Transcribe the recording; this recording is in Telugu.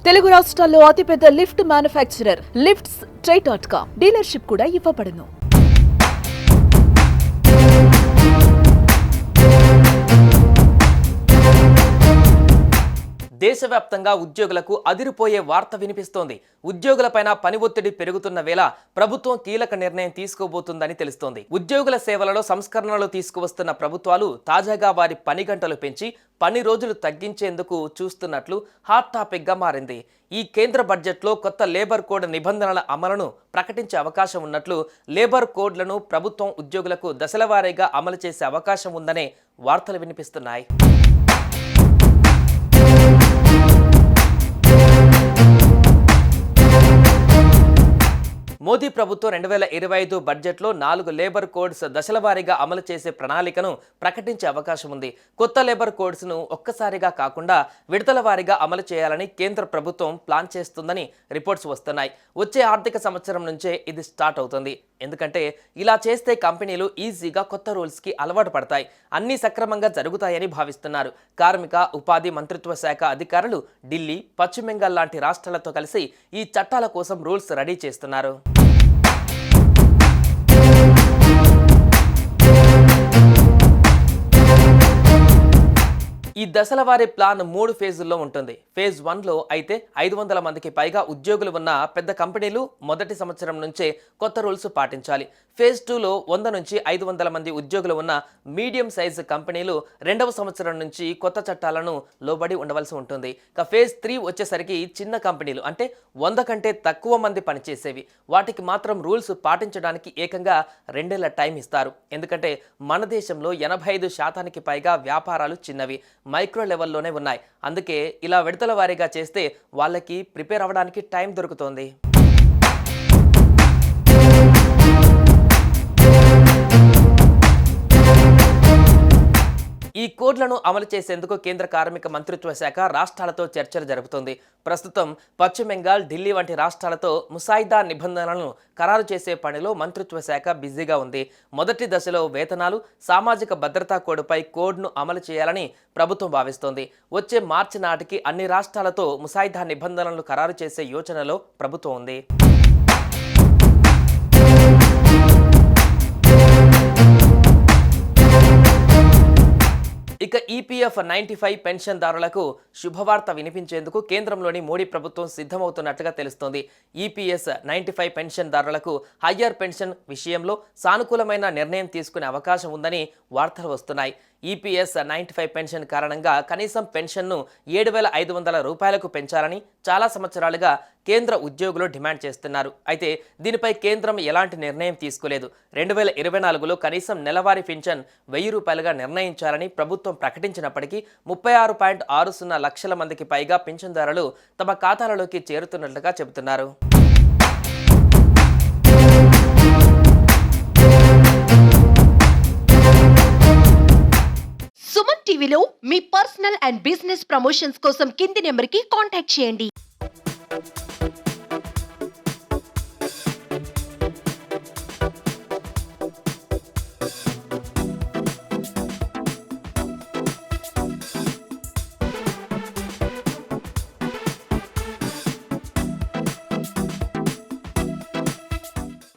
తెలుగు రాష్ట్రాల్లో అతిపెద్ద లిఫ్ట్ మ్యానుఫ్యాక్చరర్ లిఫ్ట్స్ ట్రై.com డీలర్షిప్ కూడా ఇవ్వబడును. దేశవ్యాప్తంగా ఉద్యోగులకు అదిరిపోయే వార్త వినిపిస్తోంది. ఉద్యోగులపైన పని ఒత్తిడి పెరుగుతున్న వేళ ప్రభుత్వం కీలక నిర్ణయం తీసుకోబోతుందని తెలుస్తోంది. ఉద్యోగుల సేవలలో సంస్కరణలు తీసుకువస్తున్న ప్రభుత్వాలు తాజాగా వారి పని గంటలు పెంచి పని రోజులు తగ్గించేందుకు చూస్తున్నట్లు హాట్ టాపిక్ గా మారింది. ఈ కేంద్ర బడ్జెట్లో కొత్త లేబర్ కోడ్ నిబంధనల అమలును ప్రకటించే అవకాశం ఉన్నట్లు, లేబర్ కోడ్లను ప్రభుత్వం ఉద్యోగులకు దశలవారీగా అమలు చేసే అవకాశం ఉందనే వార్తలు వినిపిస్తున్నాయి. మోదీ ప్రభుత్వం 2025 బడ్జెట్లో 4 లేబర్ కోడ్స్ దశలవారీగా అమలు చేసే ప్రణాళికను ప్రకటించే అవకాశం ఉంది. కొత్త లేబర్ కోడ్స్ను ఒక్కసారిగా కాకుండా విడతల వారీగా అమలు చేయాలని కేంద్ర ప్రభుత్వం ప్లాన్ చేస్తుందని రిపోర్ట్స్ వస్తున్నాయి. వచ్చే ఆర్థిక సంవత్సరం నుంచే ఇది స్టార్ట్ అవుతుంది. ఎందుకంటే ఇలా చేస్తే కంపెనీలు ఈజీగా కొత్త రూల్స్కి అలవాటు పడతాయి, అన్నీ సక్రమంగా జరుగుతాయని భావిస్తున్నారు. కార్మిక ఉపాధి మంత్రిత్వ శాఖ అధికారులు ఢిల్లీ, పశ్చిమ బెంగాల్ లాంటి రాష్ట్రాలతో కలిసి ఈ చట్టాల కోసం రూల్స్ రెడీ చేస్తున్నారు. ఈ దశలవారీ ప్లాన్ 3 ఫేజుల్లో ఉంటుంది. ఫేజ్ 1లో అయితే 500 మందికి పైగా ఉద్యోగులు ఉన్న పెద్ద కంపెనీలు మొదటి సంవత్సరం నుంచే కొత్త రూల్స్ పాటించాలి. ఫేజ్ 2లో 100 నుంచి 500 మంది ఉద్యోగులు ఉన్న మీడియం సైజు కంపెనీలు 2వ సంవత్సరం నుంచి కొత్త చట్టాలను లోబడి ఉండవలసి ఉంటుంది. ఇక ఫేజ్ 3 వచ్చేసరికి చిన్న కంపెనీలు అంటే 100 కంటే తక్కువ మంది పనిచేసేవి, వాటికి మాత్రం రూల్స్ పాటించడానికి ఏకంగా 2 ఏళ్ల టైం ఇస్తారు. ఎందుకంటే మన దేశంలో 85% పైగా వ్యాపారాలు చిన్నవి, మైక్రో లెవెల్లోనే ఉన్నాయి. అందుకే ఇలా విడతల వారీగా చేస్తే వాళ్ళకి ప్రిపేర్ అవ్వడానికి టైం దొరుకుతోంది. ఈ కోడ్లను అమలు చేసేందుకు కేంద్ర కార్మిక మంత్రిత్వ శాఖ రాష్ట్రాలతో చర్చలు జరుపుతోంది. ప్రస్తుతం పశ్చిమ బెంగాల్, ఢిల్లీ వంటి రాష్ట్రాలతో ముసాయిదా నిబంధనలను ఖరారు చేసే పనిలో మంత్రిత్వ శాఖ బిజీగా ఉంది. మొదటి దశలో వేతనాలు, సామాజిక భద్రతా కోడ్పై కోడ్ను అమలు చేయాలని ప్రభుత్వం భావిస్తోంది. వచ్చే మార్చి నాటికి అన్ని రాష్ట్రాలతో ముసాయిదా నిబంధనలను ఖరారు చేసే యోచనలో ప్రభుత్వం ఉంది. ఇక ఈపీఎఫ్ 95 పెన్షన్దారులకు శుభవార్త వినిపించేందుకు కేంద్రంలోని మోడీ ప్రభుత్వం సిద్ధమవుతున్నట్లుగా తెలుస్తోంది. ఈపీఎస్ 95 పెన్షన్దారులకు హయ్యర్ పెన్షన్ విషయంలో సానుకూలమైన నిర్ణయం తీసుకునే అవకాశం ఉందని వార్తలు వస్తున్నాయి. ఈపీఎస్ 95 పెన్షన్ కారణంగా కనీసం పెన్షన్ను 7,500 రూపాయలకు పెంచాలని చాలా సంవత్సరాలుగా కేంద్ర ఉద్యోగులు డిమాండ్ చేస్తున్నారు. అయితే దీనిపై కేంద్రం ఎలాంటి నిర్ణయం తీసుకోలేదు. 2024లో కనీసం నెలవారీ పెన్షన్ 1000 రూపాయలుగా నిర్ణయించాలని ప్రభుత్వం ప్రకటించినప్పటికీ 36.60 లక్షల మందికి పైగా పెన్షన్దారులు తమ ఖాతాలలోకి చేరుతున్నట్లుగా చెబుతున్నారు. సుమన్ టీవీలో మీ పర్సనల్ అండ్ బిజినెస్ ప్రమోషన్స్ కోసం కింది నెంబర్కి కాంటాక్ట్ చేయండి.